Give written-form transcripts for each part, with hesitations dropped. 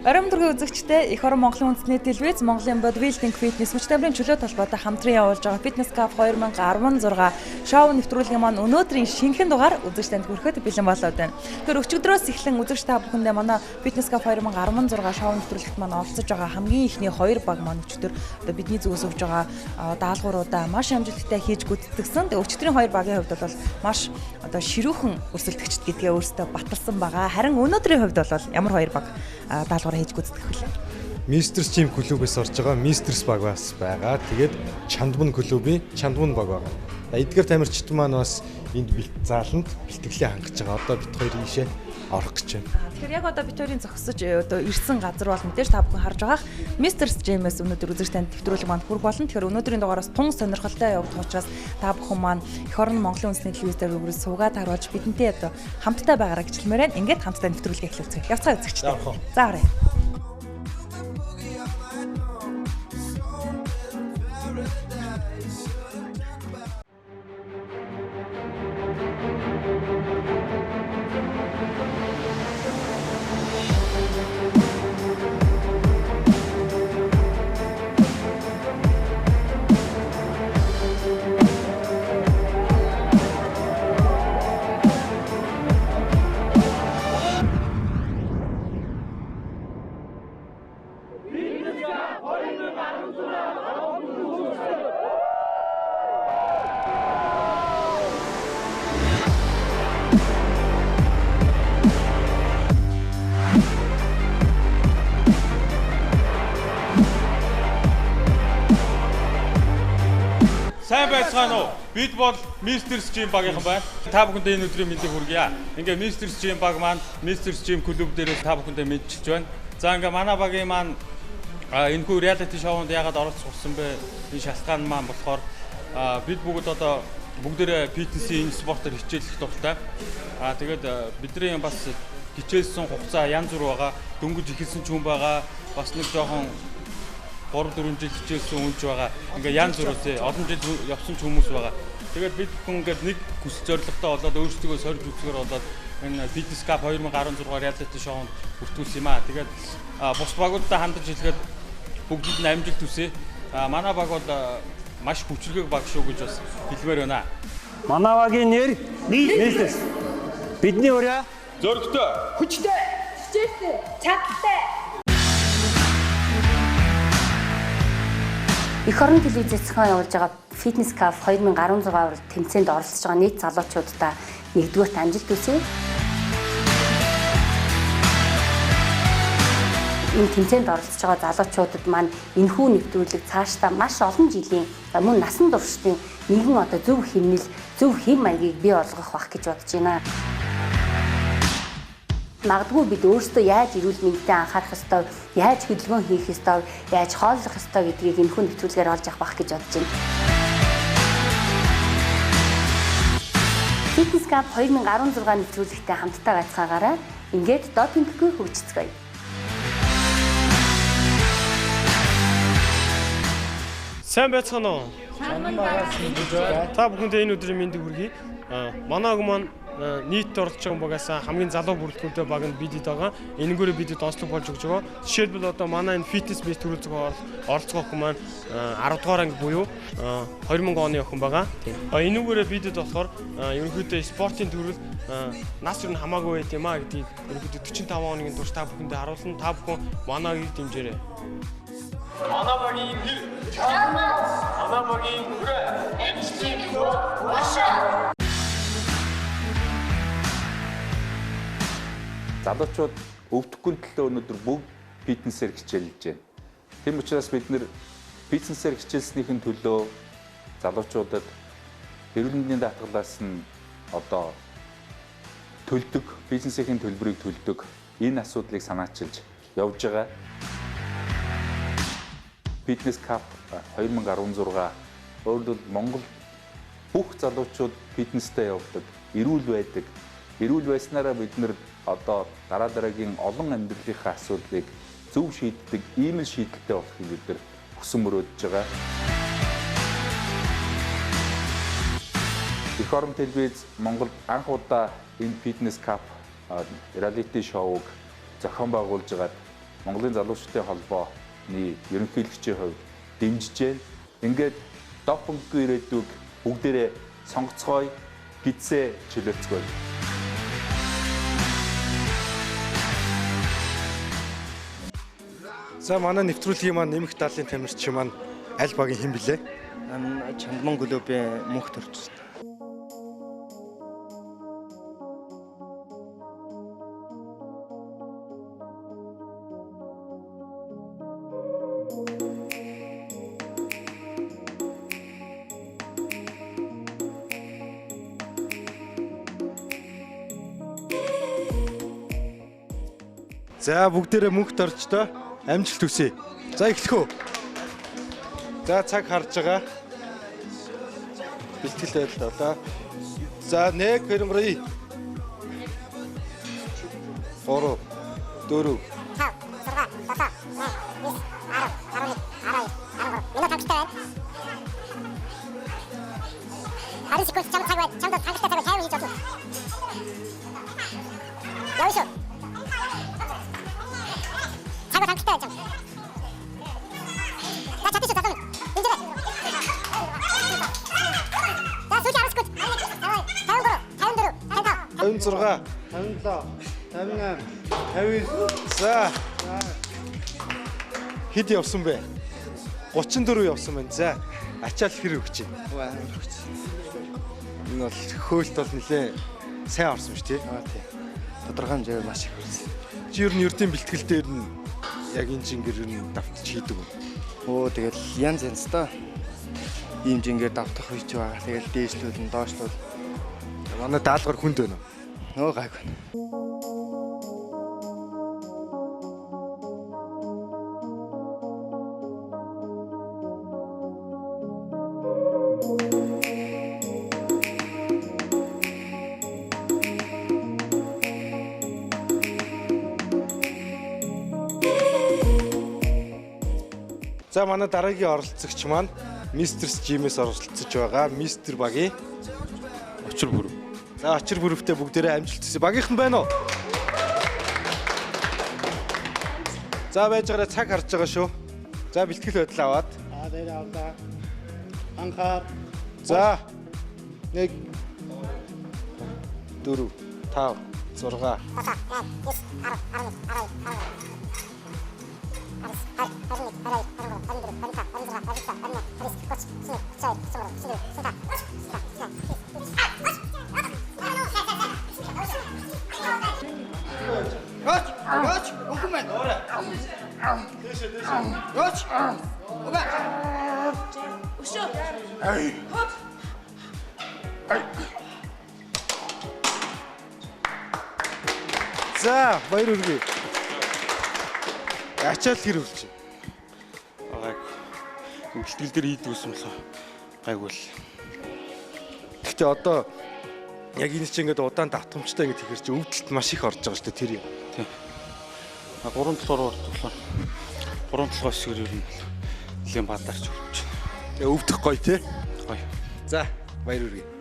Орон төргийн үзэгчтэй эх орон Монголын үндэсний телевиз Монголын бодибилдинг фитнес хүч тамирын чөлөөт холбоотой хамтран явуулж байгаа Fitness Cup 2016 шоу нэвтрүүлгийн маань өнөөдрийн шинэхэн дугаар үзэгч танд хүрэхэд бэлэн болоод байна. Тэгэхээр өчигдрөөс эхлэн үзэгч та бүхэндээ манай Fitness Cup 2016 шоу нэвтрүүлэгт маань оролцож байгаа хамгийн ихний 2 баг маань өчигдөр одоо бидний зүгээс өгж байгаа даалгавруудаа маш амжилттай хийж гүйцэтгсэн. Тэгээ өчигдрийн 2 багийн хувьд бол маш одоо ширүүхэн өрсөлдөгчд гэдгээ өөрсдөө баталсан байгаа. Харин өнөөдрийн хувьд бол ямар 2 баг даалгавар хийж гүйцэтгэх вүлээ? Мистерс Жим клубээс орж байгаа Мистерс баг бас байгаа. Тэгээд Чандман клубын Чандман баг байгаа. Эдгээр тамирчид маань бас энд зааланд бэлтгэлээ хангаж байгаа. Одоо бид хоёр ийшээ орох гэж байна. Тэгэхээр яг одоо бид хоёрын зогсож одоо ирсэн газар бол мэдээж та бүхэн харж байгаа. Мистерс Жимээс өнөөдөр үзэгч танд нэвтрүүлэг маань хүрэх болно. Тэгэхээр өнөөдрийн дугаараас тун сонирхолтой явагдах учраас та бүхэн маань эх орон Монголын үндэсний телевиз дээр үргэлж суугаад харуулж бидэнтэй одоо хамтдаа байгаараа гэж хэлмээр байна. Ингээд хамтдаа нэвтрүүлгээ эхлүүлцгээе. Явцгаа үзэгчтэй. За харъя. Сайн байцгаана уу? Бид бол Misters Gym багийнхан байна. Та бүхэндээ энэ өдрийн мэндийг хүргье. Ингээ Misters Gym баг маань Misters Gym клуб дээрээс та бүхэндээ мэдчилж байна. За ингээ манай багийн маань энэхүү reality шоунд яагаад оролцсон бэ? Энэ шалтгаан маань болохоор бид бүгд одоо бүгдээрээ фитнесийн энэ спортоор хичээлэх дуртай. Тэгээд бидний бас хичээлсэн хугацаа янз бүр байгаа. Дөнгөж ихэлсэн ч хүн байгаа. Бас нэг жоохон 3-4 жил хичээлсэн үнж байгаа. Ингээ янз бүрээ олон жил явсан ч хүмүүс байгаа. Тэгээд бид бүхэн ингээд нэг хүсэл зорилготой болоод өөрсдөө сорж үзгээр болоод энэ Fitness Cup 2016 reality шоунд бүртгүүлсэн юм аа. Тэгээд бус багуудтай хандаж хэлэхэд бүгдэд нь амжилт хүсье. Манай баг бол маш хүчрэг баг шүү гэж бас хэлмээр байна. Манай багийн нэр Misters. Бидний өрөө Зөрөгтэй, хүчтэй, хичээлтэй, чадaltaй. Эх орон телевизээс зохион явуулж байгаа Fitness Cup 2016 тэмцээнд оролцож байгаа нийт залуучуудаа нэгдүгээрт амжилт хүсье. Энэ тэмцээнд оролцож байгаа залуучуудад маань энэхүү нэвтрүүлэг цаашдаа маш олон жилийн мөн насан туршдын нэгэн одоо зөв хэмнэл, зөв хэм маягийг бий болгох бах гэж бодож байна. Магадгүй бид өөрсдөө яаж эрүүл мэндэд анхаарах ёстой, яаж хөдөлгөөн хийх ёстой, яаж хооллох ёстой гэдгийг энэхүү нэвтрүүлгээр олж авах бах гэж бодож байна. Fitness Cup 2016 нэвтрүүлэгтээ хамтдаа байцгаагаараа ингээд допинггүй хөгжицгээе. сайн байцгаана уу? Та бүхэндээ энэ өдрийн мэндийг хүргэе. Манай ог маань нийт оролцож байгаа багаас хамгийн залуу бүрэлдэхүүнтэй баг нь бидэд байгаа. Энэгээр бидэд онцлог болж өгч байгаа. Жишээлбэл одоо манай энэ фитнес бис төрөлцөг оролцох охин маань 10 дугаар анги буюу 2000 оны охин байгаа. Энэгээр бидэд болохоор ерөнхийдөө спортын төрөл нас юу хамаагүй байт юм а гэдгийг ерөнхийдөө 45 оны турш та бүхэндээ харуулна. Та бүхэн манайг дэмжээрэй. манай багийн нэр Чандман, манай багийн өрөө Misters Gym. Залуучууд өвдөхгүй төлөө өнөөдөр бүгд фитнесээр хичээлж байна. Тийм учраас бид нэр фитнесээр хичээлснийхэн төлөө залуучуудад эрүүл мэндийн даатгалаас нь одоо төлдөг, фитнесийн төлбөрийг төлдөг энэ асуудлыг санаачилж явж байгаа. Fitness Cup 2016 өөрөлд Монгол бүх залуучууд фитнестэй явдаг, эрүүл байдаг. Эрүүл байснараа бид нэр одоо дараа дараагийн олон амьдралынхаа асуудлыг зөв шийддэг ийм л шийдэлтэй болохыг бид нар хүсэн мөрөөдөж байгаа. Эх орон телевиз Монгол анх удаа энэ Fitness Cup reality шоуг зохион байгуулж байгаад Монголын залуучуудын холбооны ерөнхийлөгчийн хувьд дэмжиж байна. Ингээд допинг ирээдүг бүгдээрээ сонгоцгоё, гидсээ чөлөөцгөөе. За манай нэвтрүүлгийн маань нэмэх даалын тамирчин маань аль багийн хэн блэ? Чандман клубын мөнх төрч. За бүгдээрээ мөнхд орчдоо амжилт хүсье. За эхлэх үү. За цаг харж байгаа. Бэлтгэл байл одоо. За 1 2 3 4 5 За хэд явсан бэ? 34 явсан байна. За ачаал хэр өгч байна? Энэ бол хөөлт бол нэлээ сайн орсон шүү дээ. Тийм. Тодорхой хэмжээгээр маш их хүрсэн. Чи ер нь ердийн бэлтгэл дээр нь яг энэ жингээр нь давтаж хийдэг үү? Тэгэл янз янз та. Ийм жингээр давтах үйч байгаа. Тэгэл дээшлүүлэн доошлуул. Манай даалгавар хүнд байна уу? Нөө гайгүй. За манай дараагийн оролцогч маань Мистер Жимээс оролцож байгаа. Мистер багийн Очир бүрв. За очир бүрвтэй бүгдээрээ амжилт хүсье. Багийнхан байна уу? За байж байгаараа цаг харж байгаа шүү. За бэлтгэл байдал аваад. Тэр авлаа. Анхаар. За 1 4 5 6 За баяр хүргэе. Ачаал хэр үлч. Бэлтгэл дээр хийдэг гэсэн болохоор гайгүй л. Гэхдээ одоо яг энэ чинь ингээд удаан давтамжтай ингээд ихэр чи өвдөлт маш их орж байгаа шүү дээ тэр юм. Тийм. 3-7 болохоор 3-7 хэсгээр ер нь нэлийн бадарч өрч. Тэгээ өвдөх гоё тий. Гоё. За баяр хүргэе.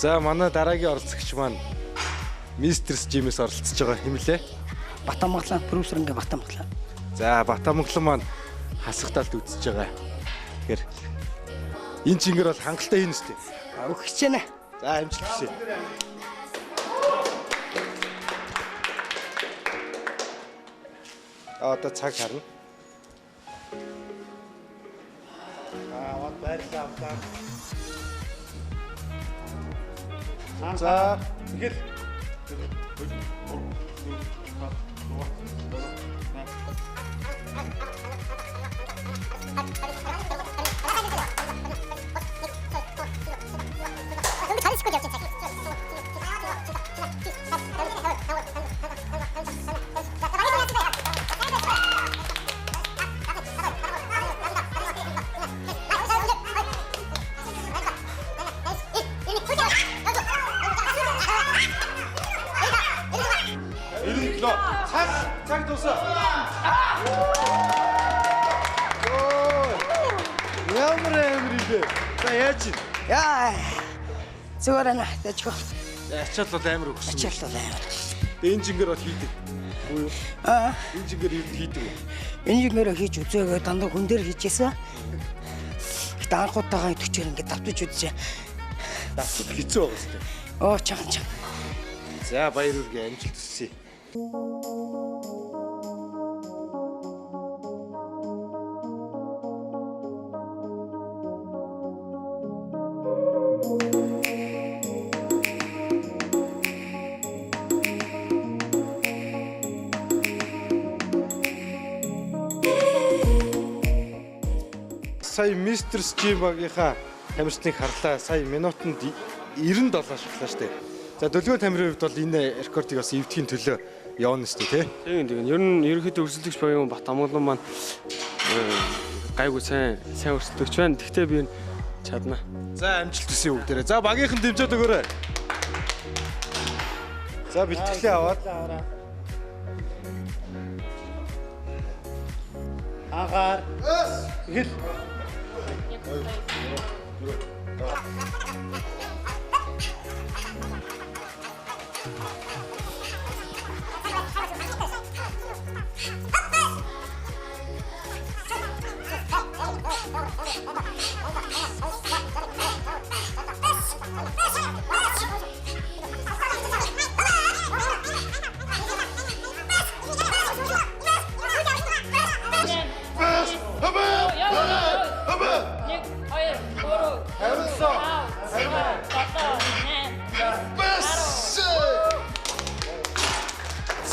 За манай дараагийн оролцогч маань Мистер Жимээс оролцож байгаа хэмлээ. Батамглан продюсер ингээ Батамглан. За Батамглан маань хасах талд үзэж байгаа. Тэгэхээр энэ чингээр бол хангалттай хийнэ шүү дээ. Өгч хичээнэ. За амжилт хүсье. Одоо цаг харна. Вот байрлаа авлаа. За Тэгэл цаг дуусаа. Ямар амир вэ? За яаж ий? Яа. Зүгээр нэ дэжгүй. Ачаал бол амир өгсөн. Ачаал бол амир. Энэ жингээр бол хийдэг. Үгүй юу? Энэ жингээр хийдэг үү? Энэ жингээр хийж үзээгээ дандаа хүн дээр хийжсэн. Гэтэ анхудаагаа идэвчээр ингээд давтаж үзье. Давтаж хэцүү байгаа сте. Оо чахан. За баяр үргээ амжилт хүсье. Сая мистер Стив багийнхаа тамирчныг харлаа. Сая минутанд 97 шахлаа штэ. За дөлгөө тамирын хувьд бол энэ рекордыг бас эвдэхийн төлөө явна штэ тий. Тийм. Ер нь ерөнхийдөө өрсөлдөгч багийн Бат Амгалан маань гайгүй сайн өрсөлдөгч байна. Тэгтээ би чадна. За амжилт хүсье бүгдээрээ. За багийнхан дэмжиж өгөөрэй. За бэлтгэлээ аваад. Агаар. Хэл.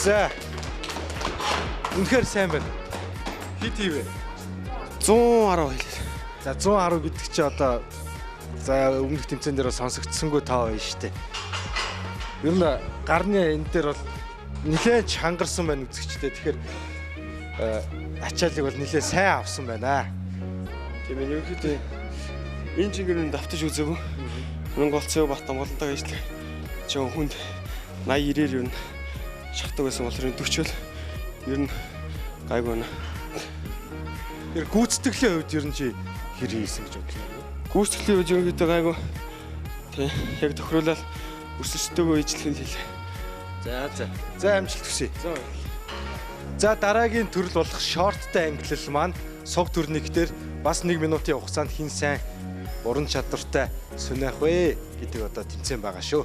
За. Үнэхээр сайн байна. Хит хийвэ. 110 хэлээ. За 110 гэдэг чи одоо за өмнөх тэмцээн дээр сонсогдсонгүй тоо байна шүү дээ. Ер нь гарны энэ дээр бол нэлээд чангарсан байна үзэгчтэй. Тэгэхээр ачаалыг бол нэлээд сайн авсан байна. Тийм ээ, ерөнхийдөө энэ жингээр нь давтаж үзээгүй. Мөнгө олцоо Бат Амгалантайгаа ижлээ. Жоо хүнд 80 90-ээр юу шахдаг байсан бол 40 бол ер нь гайгүй байна. Тэр гүйцэтгэлийн хувьд ер нь чи хэр хийсэн гэж бодлоо. Гүйцэтгэлийн хувьд ерөнхийдөө гайгүй. Тийм яг тохируулаад өсөлттэйгөө ижлэх нь хэлээ. За амжилт хүсье. За дараагийн төрөл болох шорттой ангиллал маань суг төрнийгтэр бас 1 минутын хугацаанд хин сайн уран чадвартай сүнэх вэ гэдэг одоо тэмцээн байгаа шүү.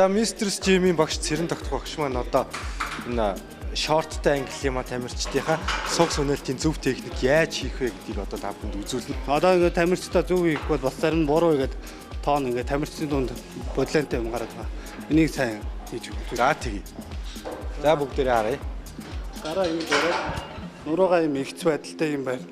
За мистер Стивийн багш Цэрэн тогтох багш маань одоо энэ шорттой англи юм тамирчдынхаа суг сүнэлтийн зөв техник яаж хийх вэ гэдгийг одоо та бүхэнд үзүүлнэ. Одоо ингээд тамирчдаа зөв хийх бол бас зарим буруу игээд тоон ингээд тамирчдын дунд бодлонтой юм гараад байгаа. Энийг сайн хийж өгөх. За тэгье. За бүгдээрээ харъя. Гараа ингэж ороод нуруугаа юм ихц байдалтай юм байна.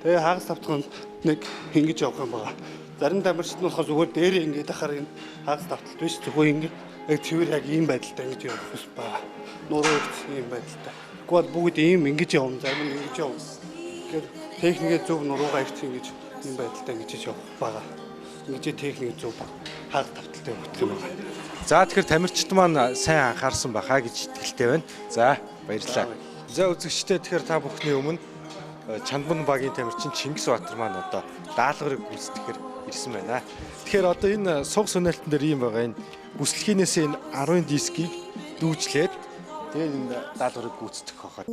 Тэгээ хагас тавтахын нэг ингэж явах юм байна. Зарим тамирчид нь болохоор зүгээр дээрээ ингээд ахаар энэ хагас тавталт биш зүгээр ингээд яг цэвэр яг ийм байдалтай ингэж явах ус ба. Нуруу ийм байдалтай. Тэгвэл бүгд ийм ингэж явна, зарим нь ингэж явна. Тэгэхээр техникээ зөв нуруугаа ихц ингэж ийм байдалтай ингэж явах байгаа. Ингэж техник зөв хагас тавталтай өгөх юм байна. За тэгэхээр тамирчид маань сайн анхаарсан бахаа гэж итгэлтэй байна. За баярлалаа. За үзэгчдээ тэгэхээр та бүхний өмнө Чандман багийн тамирчин Чингис Баатар маань одоо даалгаврыг гүйцэтгэхээр ирсэн байна. Тэгэхээр одоо энэ суг сүнэлтэн дээр ийм байгаа энэ бүслэхийнээс энэ 10 дискийг дүүжлээд тэгээд энэ даалгаврыг гүйцэтгэх хахад.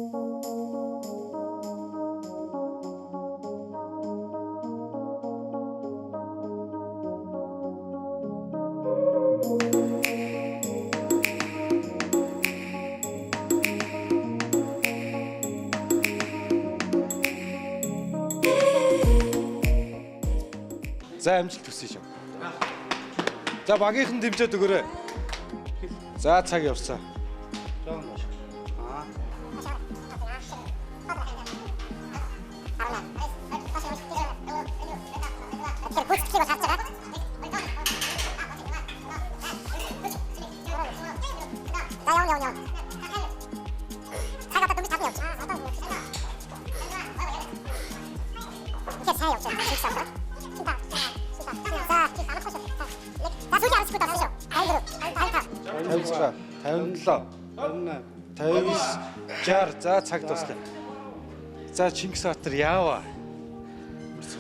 За амжилт хүсье шүү. За багийнхан дэмжээд өгөөрэй. За цаг явсан. За цаг дуслаа. За Чингис Баатар яава.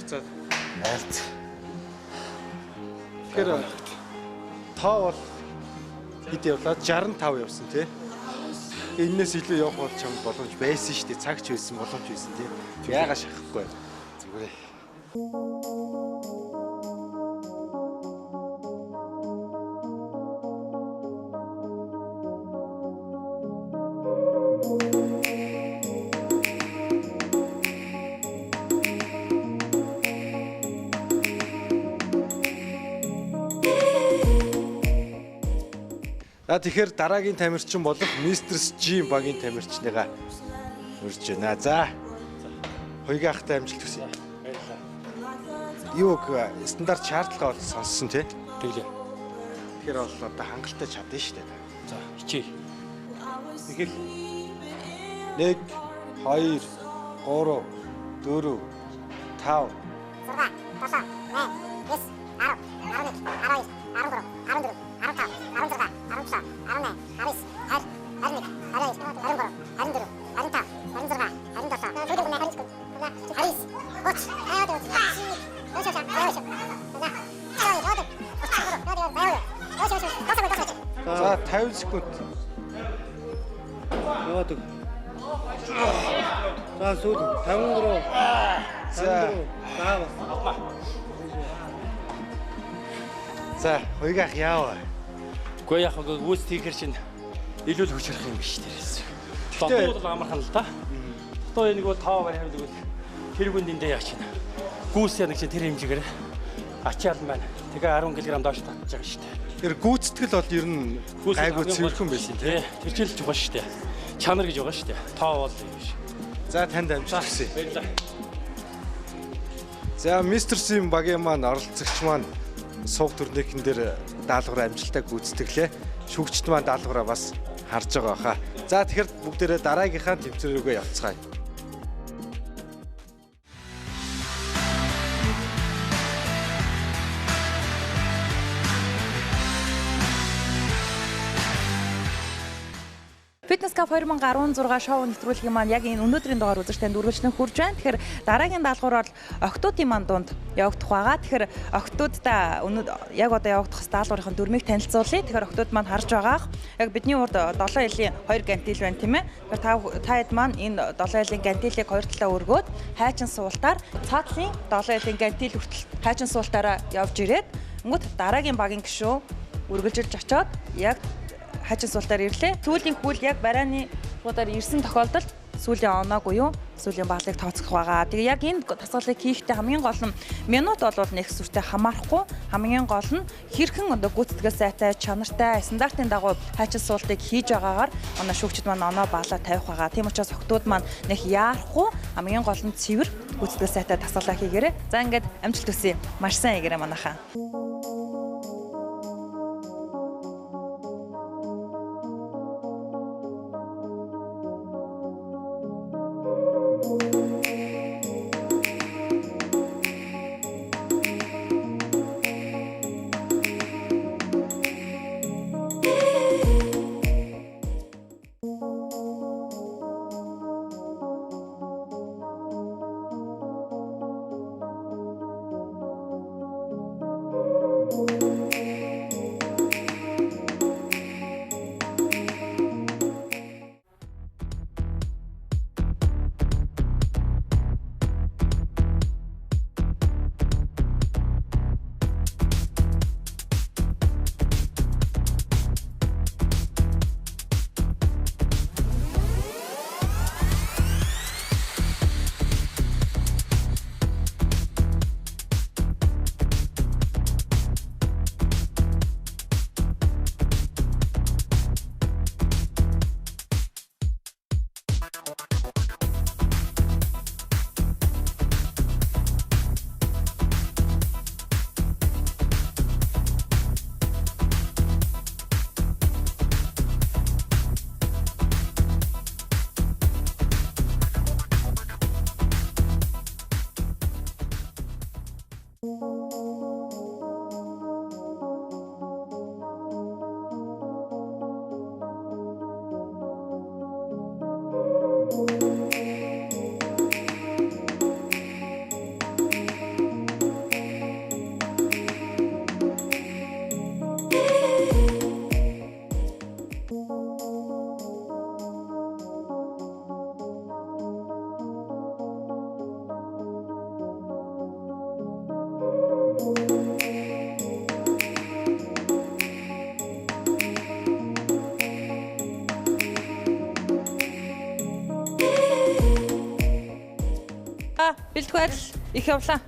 За айлт. Тэгэхээр тоо бол хэд явлаа 65 явсан тий. Эннээс илүү явах бол чамд боломж байсан шүү дээ. Цаг ч байсан, боломж байсан тий. Яагаа шахахгүй. Зүгээр. Тэгэхээр дараагийн тамирчин болох Мистерс Жим багийн тамирчныгаа урьж байна. За. Хоёрын ахтай амжилт хүсье. Баярлалаа. Юуг стандарт шаардлага бол сонссон тий? Тэглээ. Тэгэхээр бол одоо хангалттай чадна шүү дээ. За, хичээ. Тэгэл 1 2 3 4 5 За 50 секунд. Яваад. За сүүл 53. За хоёрын ах яава. Гэхдээ яг гүйц тийхэр чинь илүү л хүч харах юм биш дээрээс. Докууд бол амархан л да. Одоо нэг бол тоо барих юм дэгвэл тэр гүнд эндээ яах чинь. Гүйц яг чинь тэр хэмжээгээр ачаал маань. Тэгээ 10 кг доош татж байгаа шүү дээ. Тэр гүйцэтгэл бол ер нь гайгүй цэвэрхэн байсан тий. Тэр чинь л жоо шүү дээ. Чанар гэж байгаа шүү дээ. Тоо бол юм биш. За танд амжилт хүсье. Баярлалаа. За Мистер Сим багийн маань оролцогч маань сууг турникэн дээр даалгавар амжилттай гүйцэтгэлээ. Шүүгчд маань даалгавраа бас харж байгаа хаа. За тэгэхээр бүгдээрээ дараагийнхаа тэмцээн рүүгээ явцгаая. Fitness Cup 2016 шоу нэвтрүүлгийн маань яг энэ өнөөдрийн дугаар үзэгчдэнд үргэлжлэн хүрж байна. Тэгэхээр дараагийн даалгавар бол октоодын маань дунд явагдах байгаа. Тэгэхээр октооддаа яг одоо явагдах даалгаврын дүрмийг танилцуулъя. Тэгэхээр октоод маань харж байгаа. Яг бидний урд 7 жилийн 2 гантил байна тийм ээ. Тэгэхээр та хэд маань энэ 7 жилийн гантилийг хоёр талаа өргөөд хайчин суултаар цаатлын 7 жилийн гантил хүртэл хайчин суултаараа явж ирээд өнгөт дараагийн багийн гишүүн үргэлжилж очоод яг хайчин суултаар ирлээ. Сүүлийн хүл яг барааны руудаар ирсэн тохиолдолд сүүлийн оноогүй юу? Сүүлийн баглыг тооцох байгаа. Тэгээ яг энэ тасгалыг хийхдээ хамгийн гол нь минут болвол нэг сүртэй хамаарахгүй. Хамгийн гол нь хэрхэн одоо гүйцэтгэл сайтай, чанартай, стандартын дагуу хайчин суултыг хийж байгаагаар манай шүүгчд маань оноо баалаа тавих байгаа. Тийм учраас октод маань нэг яарахгүй. Хамгийн гол нь цэвэр гүйцэтгэл сайтай тасгалаа хийгээрэй. За ингээд амжилт хүсье. Маш сайн хийгээрэй манайхаа. Бэлтгэл байдал их явлаа.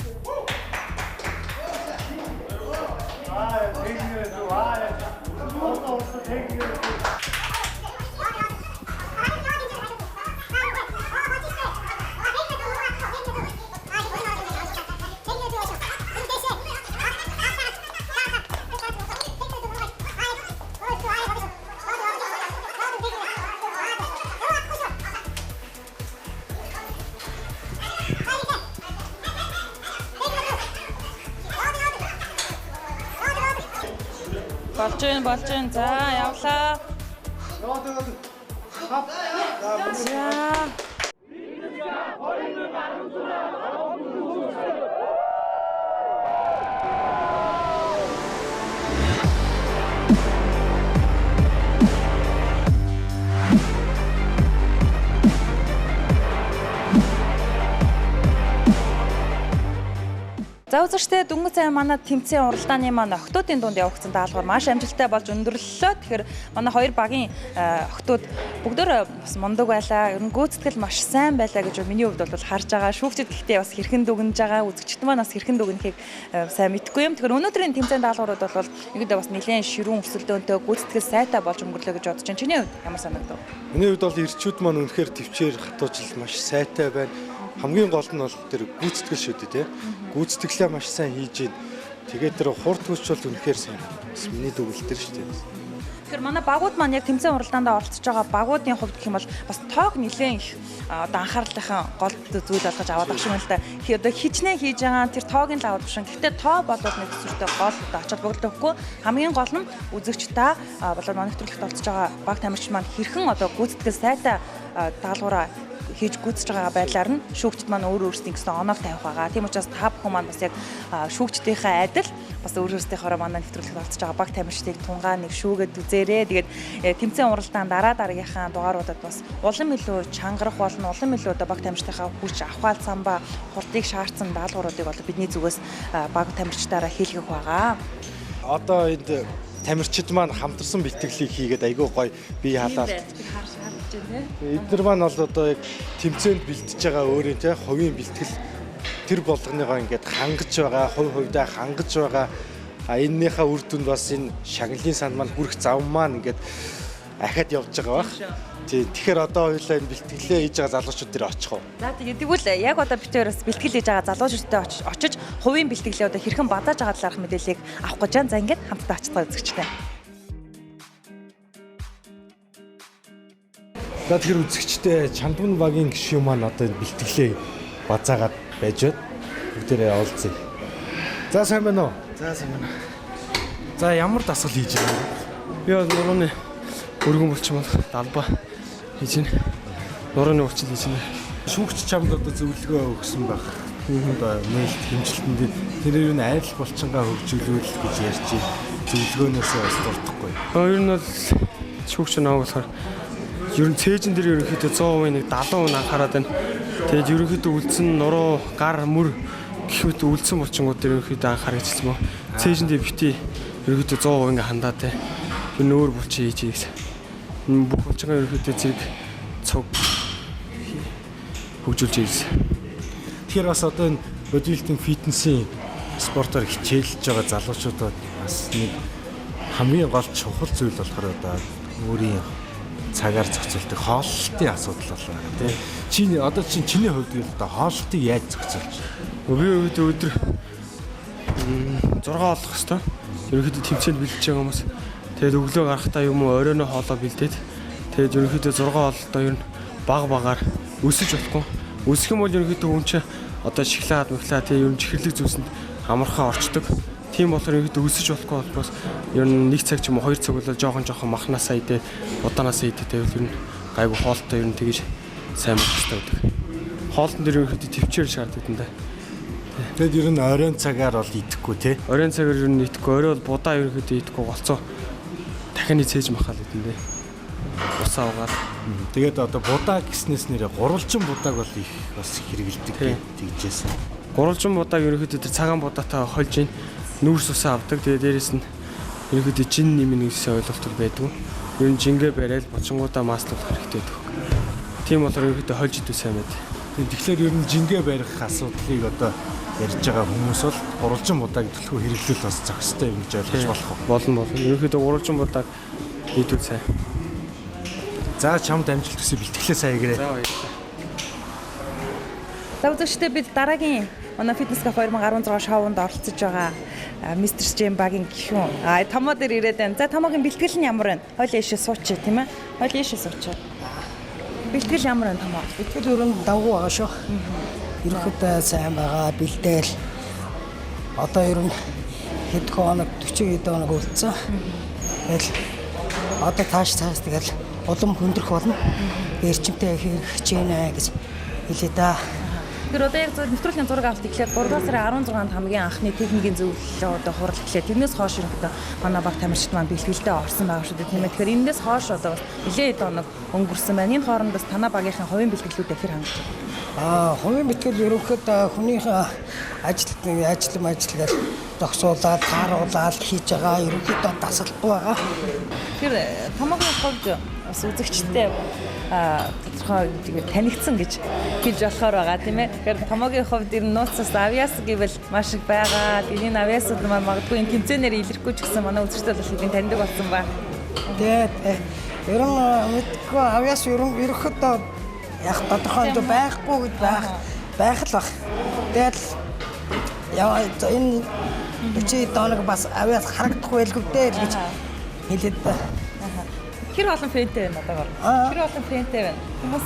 Болж гин. За явлаа. За. За үзэгчдээ дөнгөж сая манай тэмцээн уралдааны маань охтуудын дунд явагдсан даалгавар маш амжилттай болж өндөрлөлөө. Тэгэхээр манай хоёр багийн охтууд бүгдөө бас мундаг байлаа. Ер нь гүйцэтгэл маш сайн байлаа гэж миний хувьд бол харж байгаа. Шүүгчид гэхдээ бас хэрхэн дүгнэж байгаа, үзэгчд маань бас хэрхэн дүгнэхийг сайн мэдэхгүй юм. Тэгэхээр өнөөдрийн тэмцээн даалгаврууд бол нэгдээ бас нэлээд ширүүн өсөлтөөнтэй гүйцэтгэл сайтай болж өнгөрлөө гэж бодож байна. Чиний хувьд ямар санагдав? Миний хувьд бол ирчүүд маань үнэхээр төвчээр хатуужил маш сайтай байна. Хамгийн гол нь бол тэр гүйцэтгэл шүү дээ, тий. Гүйцэтгэлээ маш сайн хийж ийн. Тэгээд тэр хурд хүч бол үнэхээр сайн. Бас миний дүгнэлтэр шүү дээ. Тэгэхээр манай багууд маань яг тэмцээн уралдаанд оролцож байгаа багуудын хувьд гэх юм бол бас тоог нэлээд их одоо анхаарлынхаа гол зүйл болгож аваад авах юм л да. Одоо хичнээн хийж байгаа тэр тоогийн л аваад бишэн. Гэхдээ тоо болоод нэг төсвөртэй гол одоо ач холбогдолгүй. Хамгийн гол нь үзэгч та болоод манай нэвтрүүлэгт оролцож байгаа баг тамирчин маань хэрхэн одоо гүйцэтгэл сайтай даалгавраа хийж гүйцэж байгаа байдлаар нь шүүгчд маань өөр өөрсдийн гэсэн оног тавих байгаа. Тийм учраас та бүхэн маань бас яг шүүгчдийнхээ адил бас өөр өөрсдийнхөө манай нэвтрүүлэгт оролцож байгаа баг тамирчдыг тунгаа нэг шүүгээд үзээрэй. Тэгээд тэмцээн уралдаан дараагийнхаа дугааруудад бас улам илүү чангарах болно, улам илүү одоо баг тамирчдынхаа хүч авахаал самбаа хурдыг шаардсан даалгавруудыг бол бидний зүгээс баг тамирчдаараа хийлгэх байгаа. Одоо энд тамирчид маань хамтарсан бэлтгэлийг хийгээд айгүй гоё бие халаалт. Эдгээр маань бол одоо яг тэмцээнд бэлтэж байгаа өөрийн тий хувийн бэлтгэл тэр болгоныгоо ингээд хангаж байгаа, хувь хувьдаа хангаж байгаа. Эннийхээ үр дүнд бас энэ шагналын санд маань хүрэх зам маань ингээд ахаад явж байгаа баг. Тий тэгэхээр одоо хоёулаа энэ бэлтгэлээ хийж байгаа залуучууд дээр очих уу? За тэгвэл яг одоо бид хоёроос бэлтгэл хийж байгаа залуучуудтай очиж хувийн бэлтгэлээ одоо хэрхэн бадаж байгаа талаарх мэдээллийг авах гэж байна. За ингээд хамтдаа очицгаа үзэгчтэй. За тэгэхээр үзэгчтэй Чандман багийн гишүүн маань одоо энэ бэлтгэлээ базаагаад байж байна. Бүгдээрээ олцъя. За сайн байна уу? За сайн байна. За ямар дасгал хийж байгаа вэ? Би бол нурууны өргөн булчин бол далбаа хийж байна. Нурууны булчин хийж байна. Шүүгч чамд одоо зөвлөгөө өгсөн байх. Одоо нээлт хэмжилтэнд тэр юу н айрал булчингаа хөгжүүлүүл гэж ярьж байна. Зөвлөгөөнөөсөө бас дуртахгүй. Ер нь бол шүүгч наваа болохоор ер нь цээжин дээр ерөнхийдөө 100% нэг 70% анхаарал байна. Тэгээд ерөнхийдөө үлдсэн нуруу, гар, мөр гэхүйд үлдсэн булчингууд дээр ерөнхийдөө анхаарах гэсэн мөн. Цээжин дээр бити ерөнхийдөө 100% ингээ хандаатай. Ер нь өөр булчин хийж ийгс. Бүх булчингаа ерөнхийдөө зэрэг цог хөгжүүлж ийгс. Тэгэхээр бас одоо энэ бодибилдинг фитнесийн спортоор хичээлж байгаа залуучуудад бас нэг хамгийн гол чухал зүйл болохоор одоо өөрийн цагаар зохицуулдаг хооллолтын асуудал байна тий. Чиний хувьд л одоо хооллолтыг яаж зохицуулж байна? Би өдөр 6 олох хэвээр. Ерөнхийдөө тэмцээнд бэлдэж байгаа хүмүүс. Тэгээд өглөө гарахтаа юм уу оройно хоолоо бэлдээд тэгээд ерөнхийдөө 6 ололтоо ер нь багаар өсөж болохгүй. Өсөх юм бол ерөнхийдөө хүн чинь одоо шоколад, мөхлаа тий ер нь чихэрлэг зүйлсэнд амархан орчдөг. Тийм болохоор ерөнхийдөө өсөж болохгүй болохоос ер нь 1 цаг ч юм уу 2 цаг болоо жоохон махнасаа идэ, удаанасаа идэ тэгээд ер нь гайгүй хоолтой ер нь тэгэж сайн болох хэрэгтэй гэдэг. Хоолтон дээр ерөнхийдөө төвчээр шаарддаг юм да. Тэгэд ер нь оройн цагаар бол идэхгүй тий. Оройн цагаар ер нь идэхгүй, орой бол будаа ерөнхийдөө идэхгүй голцоо дахианы цээж махал идэндээ. Усаа угаад. Тэгээд одоо будаа гэснээс нэрээ гурвалжин будааг бол их бас хэрэгэлдэг тэгжээсэн. Гурвалжин будааг ерөнхийдөө тэр цагаан будаатай хольж ийн нүүрс усаа авдаг. Тэгээд дээрэс нь ерөнхийдөө жин нэмнэ гэсэн ойлголт байдаг. Ер нь жингээ барайл бочингуудаа маслуулах хэрэгтэй байдаг. Тийм болохоор ерөнхийдөө хольж идүү сайн байд. Тэгэхээр ер нь жингээ барих асуудлыг одоо ярьж байгаа хүмүүс бол гурвалжин будааг төлхөө хэрэглүүл бас зохистой юм гэж ойлгож болох уу? Болно. Ерөнхийдөө гурвалжин будааг идүү сайн. За чамд амжилт хүсье бэлтгэлээ сайн хийгээрэй. За баярлалаа. За үзэгчдээ бид дараагийн манай Fitness Cafe 2016 шоунд оролцож байгаа Mr. Jim Bag-ийн гишүүн Томо дээр ирээд байна. За Томогийн бэлтгэл нь ямар вэ? Хойлоо ийшээ сууч тийм ээ. Хойлоо ийшээ сууч. Бэлтгэл ямар вэ Томо? Бэлтгэл өрн давгүй байгаа шүү. Ерөнхийдөө сайн байгаа бэлдээл. Одоо ер нь хэд хоног 40 хэд хоног үлдсэн. Тэгэл одоо тааш тэгэл улам хөндрөх болно. Эрчимтэй хэрэгж гинэ гэж хэлээ да. Тэр одоо яг нэвтрүүлгийн зураг авалт эхлээд 3 сарын 16-нд хамгийн анхны техникийн зөвлөлөө одоо хурал эхлээд тэрнээс хойш ерөнхийдөө манай баг тамирчид маань бэлтгэлдээ орсон байгаа шүү дээ тийм ээ. Тэгэхээр энэс хойш одоо нэлээд хоног өнгөрсөн байна. Энэ хооронд бас танаа багийнхын хувийн бэлтгэлүүд ихэр хангаж байна. Хувийн бэлтгэл ерөнхийдөө хүнийхээ ажиллагаар зогсуулаад тааруулаад хийж байгаа ерөнхийдөө дасгалгүй байгаа. Тэгэхээр Томогийн хувьд бас үзэгчтэй тодорхой танигдсан гэж хэлж болохоор байгаа тийм ээ. Тэгэхээр Томогийн хувьд ер нь нууцаас авьяас гэвэл маш их байгаа. Энэ авьяасууд маань магадгүй энэ тэмцээнээр илэрхгүй ч гэсэн манай үзэгчтэй бол хэдийн таньдаг болсон ба. Тэгээд ер нь мэдгүй авьяас ерөнхийдөө яг тодорхой юм байхгүй гэж байх л баг. Тэгээд яа энэ 40 доног бас авьяас харагдах байлгүй дээ гэж хэлээд байна. Хэр олон фэнтэй байна одоогоор? Хэр олон фэнтэй байна? Хүмүүс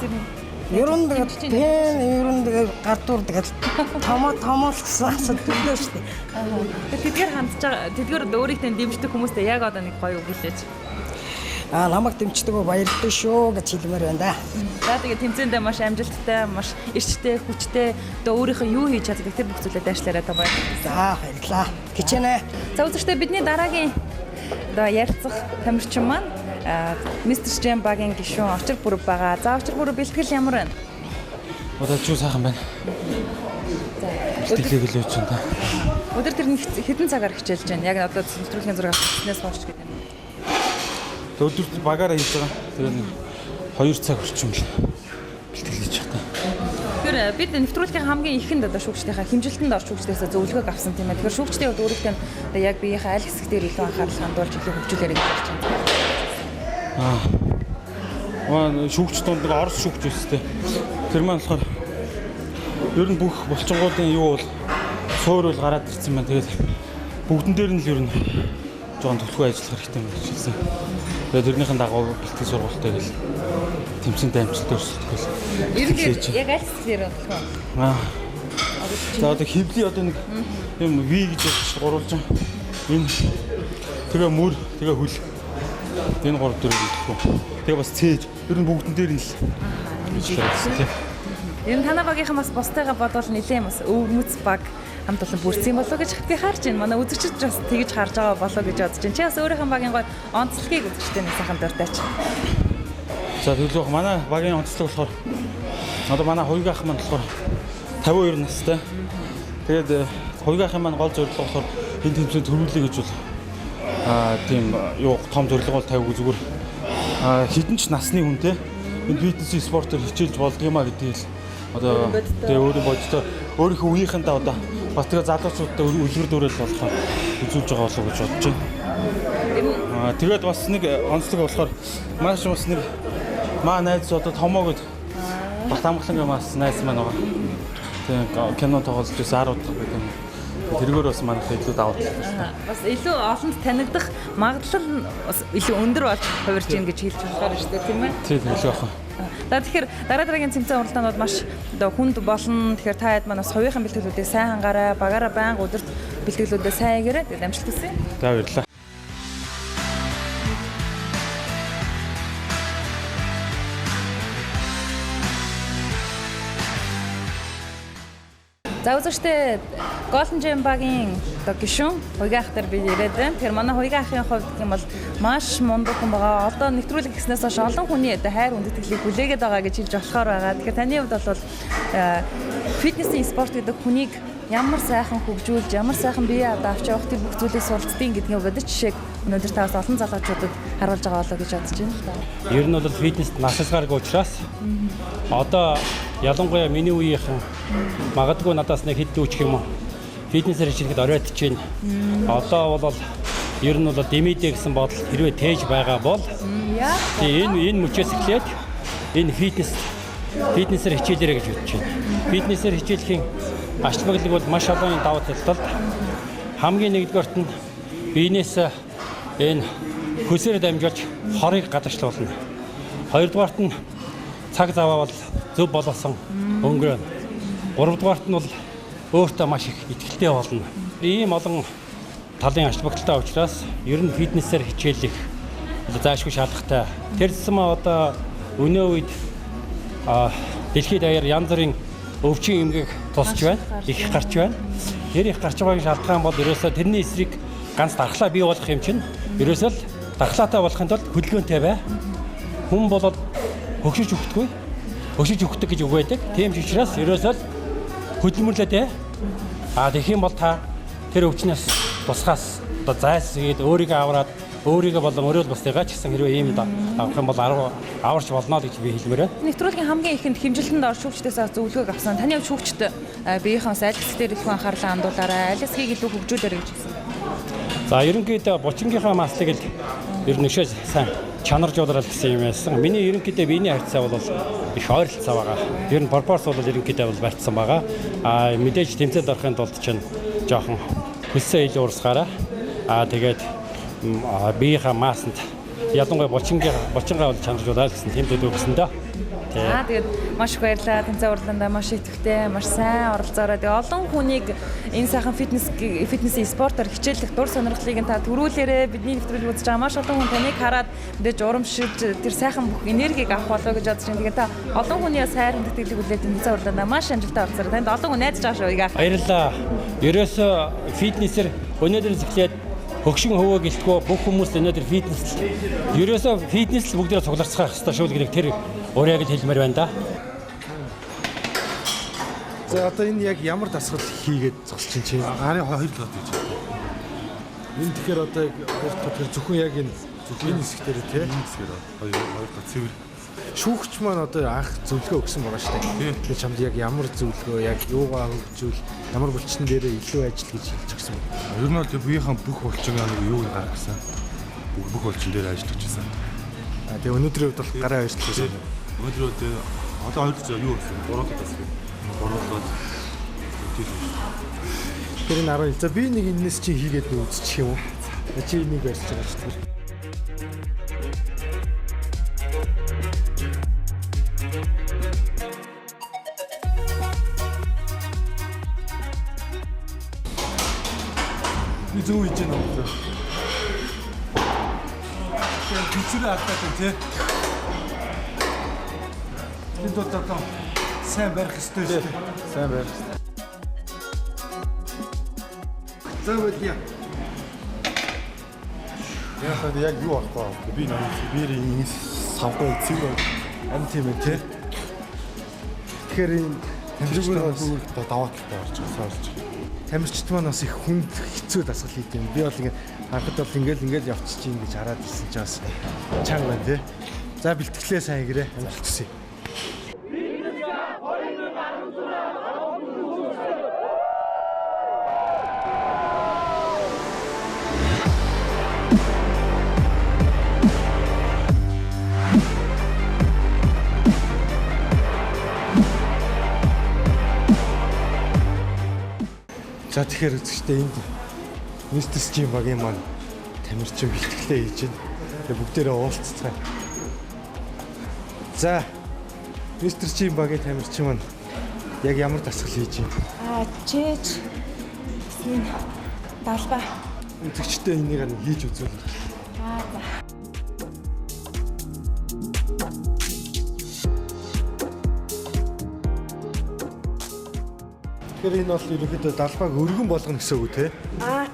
ер нь тэгээд гардуур тэгээд томоол гэсэн асуудалтай шүү дээ. Тэдгээр хандж байгаа тэдгээр өөрийнхөө дэмждэг хүмүүстэй яг одоо нэг гоё үг хэлээч. Намайг дэмждэг баярлалаа шүү гэж хэлмээр байна да. За тэгээд тэмцээндээ маш амжилттай, маш эрчтэй, хүчтэй одоо өөрийнхөө юу хийж чаддаг тэр бүх зүйлээ дайшлаарай та баярлалаа. За баярлалаа. Хичээнэ. За үзэгчдээ бидний дараагийн одоо ярилцах тамирчин маань Mr. Jim Bag-ийн гишүүн Очир бүрэг байгаа. За Очир бүрэг бэлтгэл ямар байна? Одоо ч юу сайхан байна. Бэлтгэлийг л үүч энэ. Өдөр тэр хэдэн цагаар хичээлж байна? Яг одоо нэвтрүүлгийн зураг авснаас хойш гэдэг юм. Өдөр багаараа хийж байгаа. Тэгээд 2 цаг орчим л бэлтгэл хийж байгаа. Тэгэхээр бид нэвтрүүлгийн хамгийн ихэнд одоо шүүгчдийнхаа хэмжилтэнд орж шүүгчдээс зөвлөгөөг авсан тийм ээ. Тэгэхээр шүүгчдийн хувьд өөрийнхөө одоо яг биеийнхээ аль хэсэг дээр илүү анхаарал хандуулж илүү хөгжүүлээрэй гэж хэлж байна. Шүүгч донд нэг орос шүүгч өстэй. Тэр маань болохоор ер нь бүх булчингуудын юу бол суур бол гараад ирсэн байна. Тэгээд бүгдэн дээр нь л ер нь жоон төлхөө ажиллах хэрэгтэй юм гэж хэлсэн. Тэгээд тэрнийхэн дагуу бэлтгэл сургалттай гэл тэмцээнд амжилттай өрсөлдөх гэл. Яг аль хэсгээр болох вэ? За одоо хөвлийн одоо нэг юм V гэж гурвалжин. Энэ тэгээ мөр, тэгээ хөл. Энэ 3 4 гэхгүй. Тэгээ бас цээж. Ер нь бүгдэн дээр нь л. Ер нь танаа багийнхан бас бостойгоо бодвол нэлээд бас өвмөц баг хамт олон бүрдсэн болов гэж би харж байна. Манай үзэгчид бас тэгж харж байгаа болов гэж бодож байна. Чи бас өөрийнхөө багийн гол онцлогийг үзэгчтэй нэг сайхан дуртайч. За тэгэлгүй манай багийн онцлог болохоор одоо манай хувийг ах маань болохоор 52 настай. Тэгээд хувийг ахын маань гол зорилго болохоор энэ тэмцээнд төрүүлээ гэж бол тийм юу том зорилго бол тавьгүй зүгээр хідэн ч насны хүнтэй энэ фитнес спортоор хичээлж болдго юм а гэдгийг л одоо тэгээ өөрөө бодтой өөрийнхөө үеийнхэндээ одоо бас тэгээ залуучуудтай үлгэр дуурайл болохоор үзүүлж байгаа болов гэж бодож байна. Тэгээд бас нэг онцлог болохоор маш бас нэг маа найз одоо Томо гэд Бат амгалангийн бас найз маань байгаа. Тэгээ кино тоглож байсан 10 удаа гэдэг юм. Тэргээр бас манайх илүү давуу тал байна. Бас илүү олонд танигдах магадлал нь бас илүү өндөр болж хувирж гин гэж хэлж болохоор шүү дээ тийм ээ. Тийм илүү ах. Тэгэхээр дараагийн цэмцэн уралдаанууд маш одоо хүнд болно. Тэгэхээр та хэд маань бас хувийнхын бэлтгэлүүдээ сайн хангаарай. Багаараа байнга өдөрт бэлтгэлүүдээ сайн хийгээрэй. Тэгээд амжилт хүсье. За баярлалаа. За үзэгчдээ Golden Gym багийн одоо гишүүн Хуйгаах дээр би ирээд байна. Тэгэхээр манай Хуйгаахын хувьд гэх юм бол маш мундаг хүн байгаа. Одоо нэвтрүүлэг гэснээс хойш олон хүний одоо хайр хүндэтгэлийг хүлээгээд байгаа гэж хэлж болохоор байгаа. Тэгэхээр таны хувьд бол фитнесийн спорт гэдэг хүнийг ямар сайхан хөгжүүлж, ямар сайхан бие авч явах тийм бүх зүйлийг суралцдгийг гэдгийг бодож жишээг өнөөдөр таваас олон залуучуудад харуулж байгаа болоо гэж бодож байна. Ер нь бол фитнест насалгаргүй учраас одоо ялангуяа миний үеийнхэн магадгүй надаас нэг хэд дүүчих юм уу фитнесээр хичээхэд оройтож байна. Одоо бол ер нь бол дэмэдэ гэсэн бодол хэрвээ тээж байгаа бол энэ мөчөөс эхлээд энэ фитнесээр хичээлээрэй гэж бодож байна. Фитнесээр хичээлэхийн ач холбогдол бол маш олон давуу талтай. Хамгийн нэгдүгээрт нь биенээс энэ хөсөөр дамжуулж хорыг гадагшлуулна. Хоёрдугаарт нь цаг заваа бол зөв болгосон өнгөрөө. Гуравдугаарт нь бол өөртөө маш их итгэлтэй болно. Ийм олон талын ач холбогдолтой учраас ер нь фитнесээр хичээлэх заашгүй шаардлагатай. Тэрсмээ одоо өнөө үед дэлхийд даяар янз бүрийн өвчин эмгэг тусч байна. Их гарч байна. Тэр их гарч байгаагийн шалтгаан бол ерөөсөө тэрний эсрэг ганц дархлаа бий болгох юм чинь ерөөсөө л дархлаатай болохын тулд хөдөлгөөнтэй бай. Хүн бол хөгшиж өгөхгүй. Хөгшиж өгдөг гэж үг байдаг. Тийм ч учраас ерөөсөө л хөдөлмөрлөдөө. Тэгэх юм бол та тэр өвчнөөс тусгаас одоо зайлсхийд өөрийгөө аваад өөрийгөө болон өрөөл бусдыгаа ч гэсэн хэрвээ ийм авах юм бол аварч болно гэж би хэлмээр байна. Нэвтрүүлгийн хамгийн ихэнд хэмжилтэнд ор шүүгчдээс зөвлөгөөг авсан. Таны хувьд шүүгчд биеийнхээс аль хэсгээр илүү анхаарлаа хандуулаарай, аль хэсгийг илүү хөгжүүлээрэй гэж хэлсэн. За ерөнхийдөө бочингийнхаа маслыг л ер нь өшөө сайн чанаржуулаад гэсэн юм байсан. Миний ерөнхийдөө биений харьцаа бол их ойролцоо байгаа. Ер нь пропорц бол ерөнхийдөө бол барьцсан байгаа. Мэдээж тэмцээд орохын тулд чинь жоохон хөлсөө илүү урсгаараа. Тэгээд биеийнхаа маасанд ялангуяа бочингаа бол чанаржуулаад гэсэн тийм зүйл өгсөн дөө. Тэгээд маш их баярлалаа. Тэнцээ уралдаанд маш идэвхтэй, маш сайн оролцоороо. Тэгээд олон хүнийг энэ сайхан фитнесийн спортоор хичээлэх дур сонирхлыг та төрүүлээрээ бидний нэвтрүүлэг үзэж байгаа маш олон хүн таныг хараад мэдээж урамшиж тэр сайхан бүх энергийг авах болоо гэж бодож байна. Тэгээд та олон хүний сайр хүндэтгэлийг хүлээж тэнцээ уралдаанд маш амжилттай оролцоороо. Танд олон хүн найдаж байгаа шүү Уйгаах. Баярлалаа. Ерөөсөө фитнесээр өнөөдрөөс эхлээд хөгшин хөвөө гэлтгөө бүх хүмүүс өнөөдөр фитнес ерөөсөө фитнес л бүгдээ цугларцгаах хэрэгтэй шүү гэдэг тэр уурайг хэлмээр байна да. За одоо энэ яг ямар дасгал хийгээд зогсож чинь аарын 2 талд гэж байна. Энэ тэгэхээр одоо тэр зөвхөн яг энэ хэсэг дээр тийм хэсгээр 2 талд цэвэр шүүгч маань одоо анх зөвлөгөө өгсөн байгаа шүү дээ. Тэгэхээр чамд яг ямар зөвлөгөө яг юугаа хөгжүүл ямар булчин дээр илүү ажил гэж хэлж өгсөн бэ? Ер нь бол биеийн бүх булчин юуг гаргасан. Бүх булчин дээр ажиллаж байсан. Тэгээ өнөөдрийн хувьд бол гараа ажиллаж байсан. Өнөөдөр одоо ойлгож байгаа юу гэсэн гурлуудаас гурлууд тэр энэ 10 за би нэг энэс чи хийгээд үзчих юм уу? Чи энийг барьж байгаа ч тэр. Би зөв хийж байна уу? Тэгээд бичрээ алдаад тий. Энд одоо сайн барих хэрэгтэй шүү дээ. Сайн барих. За үгүй. Яг юу болохгүй. Би биерийн савгүй цэвэр ам тийм ээ тий. Тэгэхээр энэ хамжиггүй даваатай орж байгаа. Тамирчид маань бас их хүнд хэцүү дасгал хийдэг юм. Би бол ингээд анхад бол ингээл явчих чинь гэж хараад ирсэн ч бас чанга байна тий. За бэлтгэлээ сайн игрээ. Амжилт хүсье. За тэгэхээр үзэгчдээ энд Mr. Gym багийн маань тамирчин бэлтгэлээ хийж байна. Тэгээ бүгдээрээ уулзцгаая. За Mr. Gym багийн тамирчин маань яг ямар дасгал хийж байна? Чээж. Энэ далбаа. Үзэгчдээ энийг хийж үзүүл. За. Тэгэхээр энэ бол ерөнхийдөө далбааг өргөн болгоно гэсэн үг тий.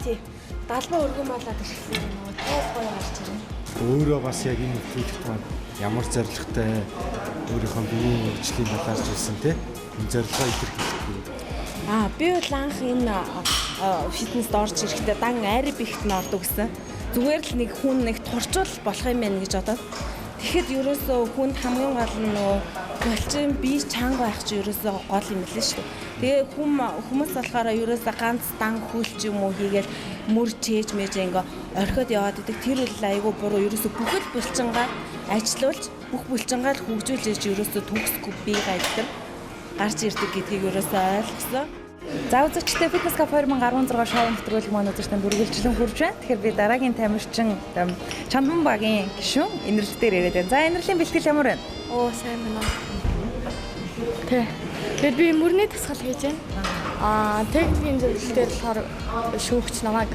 Тий. Далбаа өргөн болоод ирсэн юм уу? Гоё гарч ирнэ. Өөрөө бас яг энэ нэвтрүүлэгт маань ямар зорилготой өөрийнхөө биеийн хөгжлийн талаар хэлсэн тий. Энэ зорилгоо илэрхийлэх. Би бол анх энэ фитнест орж ирэхдээ дан аэробикт нь ордог гэсэн. Зүгээр л нэг хүн нэг турчвал болох юм байна гэж бодоод. Тэгэхэд ерөөсөө хүнд хамгийн гол нь болчин бие чанга байх чи ерөөсөө гол юм лээ шүү дээ. Тэгээ хүмүүс болохоор ерөөсөө ганц дан хүлч юм уу хийгээл мөр чээж мэж ингээ орхиод яваад идэг. Тэр үл айгүй буруу ерөөсөө бүхэл булчингаа ажилуулж бүх булчингаа л хөгжүүлж ээж ерөөсөө төгсөхгүй бие гайдаг гарч ирдэг гэдгийг ерөөсөө ойлгосон. За үзэгчдээ Fitness Cup 2016 шоу нэвтрүүлэг маань үзэгчдэнд үргэлжлэн хүрж байна. Тэгэхээр би дараагийн тамирчин Чандман багийн гишүүн Энэрл дээр ирээд байна. За Энэрлийн бэлтгэл ямар байна? Сайн байна. Тэгээд би мөрний тасгал хийж байна. Техникийн зөвлөлтөөр болохоор шүүгч намайг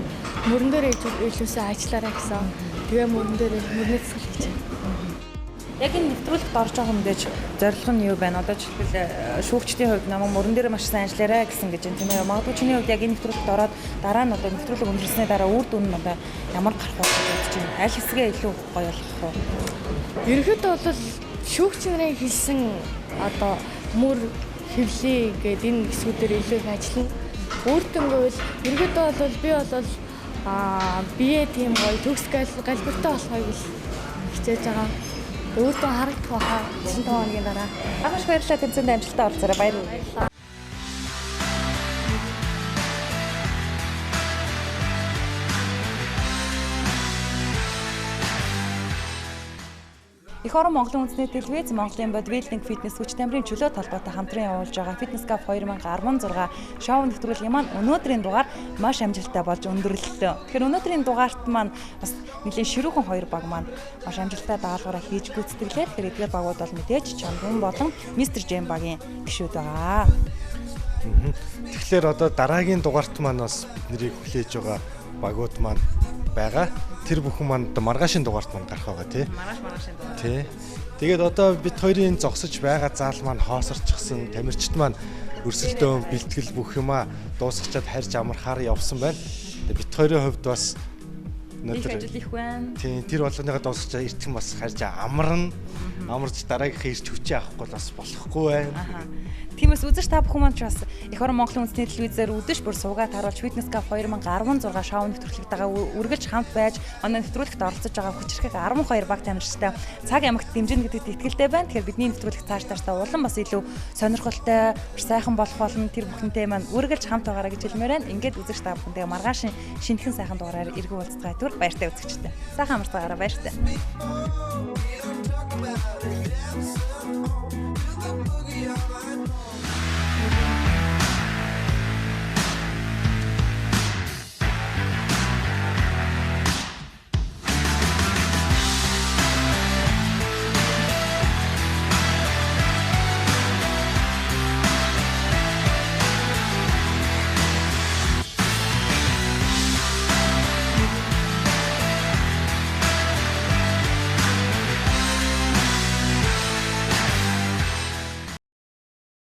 мөрөн дээр илүүсээ ажиллаарай гэсэн. Тэгээ мөрөн дээр мөрний тасгал хийж байна. Яг энэ нэвтрүүлэгт орж байгаа мэдээж зорилго нь юу байна? Одоо жишээлбэл шүүгчдийн хувьд намайг мөрөн дээр маш сайн ажиллаарай гэсэн гэж юм тийм ээ. Магадгүй чиний хувьд яг энэ нэвтрүүлэгт ороод дараа нь одоо нэвтрүүлэг өндөрлснээ дараа үр дүн нь одоо ямар гарах вэ гэж бодож байна? Аль хэсгээ илүү гоё болох вэ? Ерөнхийдөө бол шүүгч нарын хэлсэн одоо мөр хэвлээ гэдэг энэ хэсгүүдээр илүү их ажиллана. Үр дүнгүй бол ерөнхийдөө бол би бол бие тийм гоё төгс галбиртай болохыг хичээж байгаа. Өөртөө харагдах байхаа 95 хоногийн дараа. Маш баярлалаа тэмцээнд амжилттай орцоорой. Баярлалаа. Эх орон Монголын үндэсний телевиз Монголын бодибилдинг фитнес хүч тамирын чөлөө талбайтай хамтран явуулж байгаа Fitness Cup 2016 шоу нэвтрүүлгийн маань өнөөдрийн дугаар маш амжилттай болж өндөрлөлөө. Тэгэхээр өнөөдрийн дугаарт маань бас нэлийн ширүүхэн хоёр баг маань маш амжилттай даалгавраа хийж гүйцэтгэлээ. Тэгэхээр эдгээр багууд бол мэдээж Чандман болон Mr. Jam багийн гишүүд байгаа. Тэгэхээр одоо дараагийн дугаарт маань бас биднийг хүлээж байгаа багууд маань байгаа. Тэр бүхэн маань маргаашийн дугаарт маань гарах байгаа тий. Маргаашийн дугаар. Тий. Тэгээд одоо бид хоёрын зогсож байгаа заал маань хоосорчихсан, тамирчид маань өрсөлдөөн бэлтгэл бүх юмаа дуусгачаад харж амархаар явсан байна. Бид хоёрын хувьд бас их ажил их байна. Тий, тэр болгоныгаа дуусгачаа эртхэн бас харж амарч дараагийнхаа ирж хүчээ авахгүй бас болохгүй байна. Тиймээс үзэж та бүхэн маань ч бас эх орон Монголын үндэсний телевизээр өдөж бүр суугаад харуулж Fitness Cup 2016 шоу нэвтрүүлэгтэйгээ үргэлж хамт байж манай нэвтрүүлэгт оролцож байгаа хүчирхэг 12 баг тамирчтай цаг ямагт дэмжинэ гэдэгт итгэлтэй байна. Тэгэхээр бидний нэвтрүүлэг цаашдаа улам бас илүү сонирхолтой, сайхан болох болно. Тэр бүхэнтэй маань үргэлж хамт байгаарай гэж хэлмээр байна. Ингээд үзэж та бүхэндээ маргаашийн шинэхэн сайхан дугаараар эргэн уулзцай түр баяртай үзэгчтэй. Сайхан амарцгаараа баяртай.